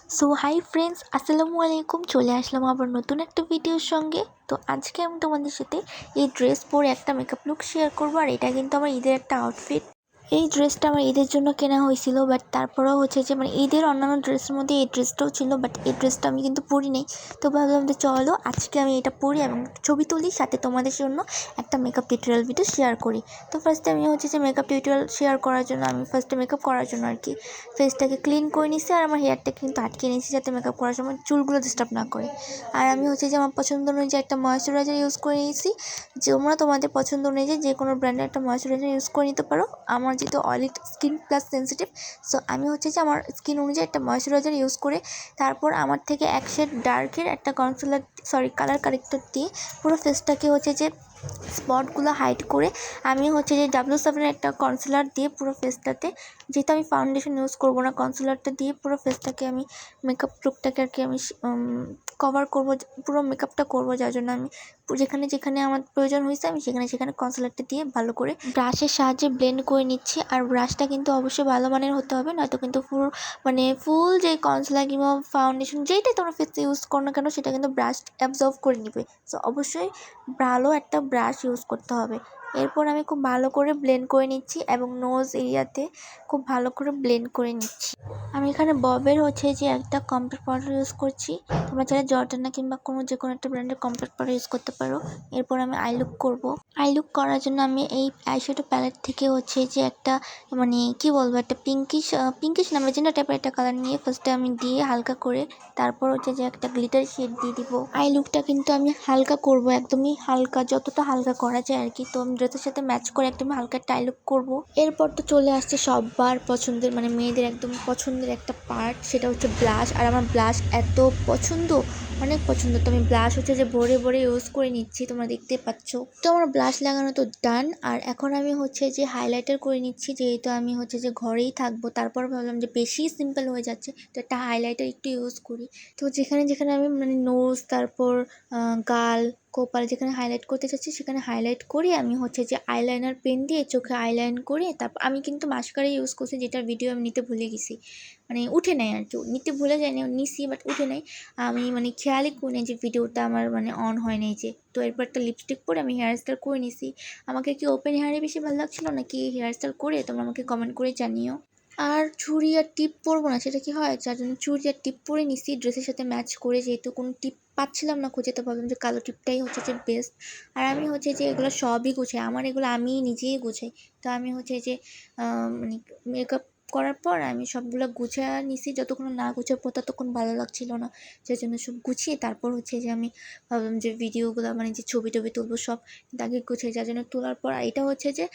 So hi friends, আসসালামু আলাইকুম। চলে আসলাম আবার নতুন একটা ভিডিওর সঙ্গে। তো আজকে আমি তোমাদের সাথে এই ড্রেস পরে একটা মেকআপ লুক শেয়ার করবো। আর এটা কিন্তু আমার ঈদের একটা আউটফিট। এই ড্রেসটা আমার ঈদের জন্য কেনা হয়েছিল, বাট তারপরেও হচ্ছে যে ঈদের অন্যান্য ড্রেসের মধ্যে এই ড্রেসটাও ছিল, বাট এই ড্রেসটা আমি কিন্তু পরি নেই। তো ভাবলাম যে চলো আজকে আমি এটা পরি এবং ছবি তুলি, সাথে তোমাদের জন্য একটা মেকআপ টিউটোরিয়াল ভিডিও শেয়ার করি। তো ফার্স্টে আমি হচ্ছে যে মেকআপ টিউটোরিয়াল শেয়ার করার জন্য আমি ফার্স্টে মেকআপ করার জন্য আর কি ফেসটাকে ক্লিন করে নিচ্ছি। আর আমার হেয়ারটা কিন্তু আটকে নিচ্ছি যাতে মেকআপ করার সময় চুলগুলো ডিস্টার্ব না করে। আর আমি হচ্ছে যে আমার পছন্দ অনুযায়ী একটা ময়েশ্চারাইজার ইউজ করে নিয়েছি। তোমরা তোমাদের পছন্দ অনুযায়ী যে কোনো ব্র্যান্ডের একটা ময়েশ্চারাইজার ইউজ করে নিতে পারো। আমার যেহেতু oily skin plus sensitive, so আমি হচ্ছে যে আমার স্কিন অনুযায়ী একটা ময়েশ্চারাইজার ইউজ করে তারপর আমার থেকে এক শেড ডার্কের একটা কালার কারেক্টর দিয়ে পুরো ফেসটাকে হচ্ছে যে স্পটগুলো হাইড করে আমি হচ্ছে যে W7-এর একটা কনসিলার দিয়ে পুরো ফেসটাতে, যেহেতু আমি ফাউন্ডেশন ইউজ করবো না, কনসিলারটা দিয়ে পুরো ফেসটাকে আমি মেকআপ লুকটাকে আর কি আমি কভার করবো, পুরো মেকআপটা করবো। যার জন্য আমি যেখানে যেখানে আমার প্রয়োজন হয়েছে আমি সেখানে সেখানে কনসিলারটা দিয়ে ভালো করে ব্রাশের সাহায্যে ব্লেন্ড করে নিচ্ছি। আর ব্রাশটা কিন্তু অবশ্যই ভালো মানের হতে হবে, নয়তো কিন্তু ফুল যে কনসিলার কিংবা ফাউন্ডেশন যেইটাই তোমরা ফেসে ইউজ করো না কেন সেটা কিন্তু ব্রাশ অ্যাবজর্ব করে নিবে। সো অবশ্যই ভালো একটা ব্রাশ ইউজ করতে হবে। এরপর আমি খুব ভালো করে ব্লেন্ড করে নিচ্ছি এবং নোজ এরিয়াতে খুব ভালো করে ব্লেন্ড করে নিচ্ছি। আমি এখানে ববের হচ্ছে যে একটা কম্প্যাক্ট পাউডার ইউজ করছি। তোমরা চাইলে জর্ডানা কিংবা যে কোনো একটা ব্র্যান্ডের কম্প্যাক্ট পাউডার ইউজ করতে পারো। এরপর আমি আই লুক করবো। আই লুক করার জন্য আমি এই আইশ্যাডো প্যালেট থেকে হচ্ছে যে একটা কি বলবো, একটা পিঙ্কিশ না ম্যাজেন্টা টাইপের একটা কালার নিয়ে ফার্স্টে আমি দিয়ে হালকা করে তারপর হচ্ছে যে একটা গ্লিটার শেড দিয়ে দিব। আই লুকটা কিন্তু আমি হালকা করব, একদমই হালকা, যতটা হালকা করা যায় আর কি। তো আমি ড্রেসের সাথে ম্যাচ করে একদমই হালকা একটা আই লুক করবো। এরপর তো চলে আসছে সবার পছন্দের মেয়েদের একদম পছন্দের একটা পার্ট, সেটা হচ্ছে ব্লাশ। আর আমার ব্লাশ এত পছন্দ, অনেক পছন্দ। তো আমি ব্লাশ হচ্ছে যে ভরে ভরে ইউজ করে নিচ্ছি, তোমরা দেখতে পাচ্ছ। তো আমার ব্লাশ লাগানো তো ডান। আর এখন আমি হচ্ছে যে হাইলাইটার করে নিচ্ছি, যেহেতু আমি হচ্ছে যে ঘরেই থাকবো। তারপর ভাবলাম যে বেশি সিম্পল হয়ে যাচ্ছে, তো একটা হাইলাইটার একটু ইউজ করি। তো যেখানে যেখানে আমি নোজ, তারপর গাল, কপাল যেখানে হাইলাইট করতে চাচ্ছি সেখানে হাইলাইট করে আমি হচ্ছে যে আইলাইনার পেন দিয়ে চোখে আইলাইন করে তারপর আমি কিন্তু মাস্কারা ইউজ করছি, যেটার ভিডিও আমি নিতে ভুলে গেছি। উঠে নেয় আর কি, নিতে ভুলে যায়নি, নিছি বাট উঠে নেয়। আমি খেয়ালই করি না যে ভিডিওটা আমার অন হয় নাই যে। তো এরপর একটা লিপস্টিক পরে আমি হেয়ার স্টাইল করে নিছি। আমাকে কি ওপেন হেয়ারে বেশি ভালো লাগছিলো নাকি হেয়ার স্টাইল করে, তোমরা আমাকে কমেন্ট করে জানিও। আর চুড়ি আর টিপ পরবো না, সেটা কি হয়, যার জন্য চুড়ি আর টিপ পরে নিছি ড্রেসের সাথে ম্যাচ করে। যেহেতু কোনো টিপ পাচ্ছিলাম না খুঁজে, তো ভাবলাম যে কালো টিপটাই হচ্ছে যে বেস্ট। আর আমি হচ্ছে যে এগুলো সবই গুছাই, আমার এগুলো আমি নিজেই গুছাই। তো আমি হচ্ছে যে মেকআপ করার পর আমি সবগুলো গুছিয়ে নিছি, যতক্ষণ না গুছাবো ততক্ষণ ভালো লাগছিল না। যার জন্য সব গুছিয়ে তারপর হচ্ছে যে আমি ভাবলাম যে ভিডিওগুলো যে ছবি টবি তুলবো সব আগে গুছিয়ে, যার জন্য তোলার পর এটা হচ্ছে যে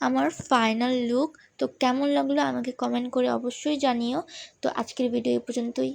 আমার ফাইনাল লুক। তো কেমন লাগলো আমাকে কমেন্ট করে অবশ্যই জানিও। তো আজকের ভিডিও এই পর্যন্তই।